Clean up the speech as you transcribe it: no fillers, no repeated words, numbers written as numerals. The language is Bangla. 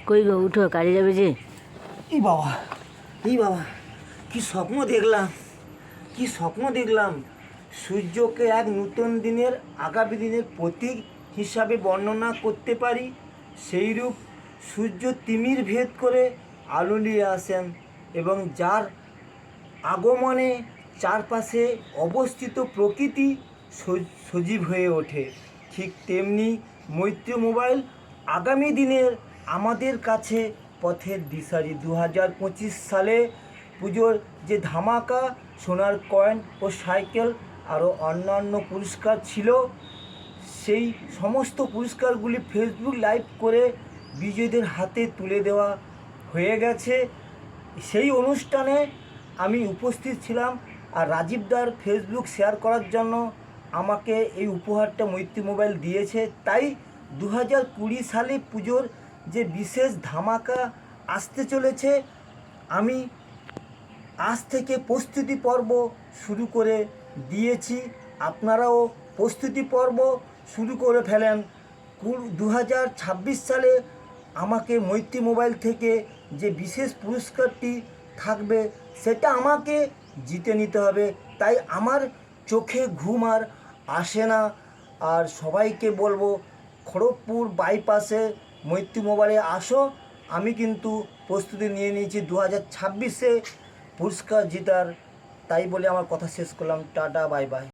কই গো, উঠো, কাজে যাবে যে। এই বাবা, এই বাবা, কি স্বপ্ন দেখলাম, কি স্বপ্ন দেখলাম। সূর্যকে এক নূতন দিনের, আগামী দিনের প্রতীক হিসাবে বর্ণনা করতে পারি। সেইরূপ সূর্য তিমির ভেদ করে আলো নিয়ে আসেন এবং যার আগমনে চারপাশে অবস্থিত প্রকৃতি সজীব হয়ে ওঠে। ঠিক তেমনি মৈত্রী মোবাইল আগামী দিনের আমাদের কাছে পথের দিশারি। 2025 সালে পুজোর যে ধামাকা সোনার কয়েন ও সাইকেল আরও অন্যান্য পুরস্কার ছিল, সেই সমস্ত পুরস্কারগুলি ফেসবুক লাইভ করে বিজয়ীদের হাতে তুলে দেওয়া হয়ে গেছে। সেই অনুষ্ঠানে আমি উপস্থিত ছিলাম, আর রাজীবদার ফেসবুক শেয়ার করার জন্য আমাকে এই উপহারটা মৈত্রী মোবাইল দিয়েছে। তাই 2020 সালে পুজোর যে বিশেষ ধামাকা আসতে চলেছে, আমি আজ থেকে প্রস্তুতি পর্ব শুরু করে দিয়েছি। আপনারাও প্রস্তুতি পর্ব শুরু করে ফেলেন। 2026 সালে আমাকে মৈত্রী মোবাইল থেকে যে বিশেষ পুরস্কারটি থাকবে, সেটা আমাকে জিতে নিতে হবে। তাই আমার চোখে ঘুম আর আসে না। আর সবাইকে বলবো, খড়গপুর বাইপাসে মৈত্রী মোবাইলে আসো। আমি কিন্তু প্রস্তুতি নিয়ে নিয়েছি 2026-এ পুরস্কার জেতার। তাই বলে আমার কথা শেষ করলাম। Tata, bye bye.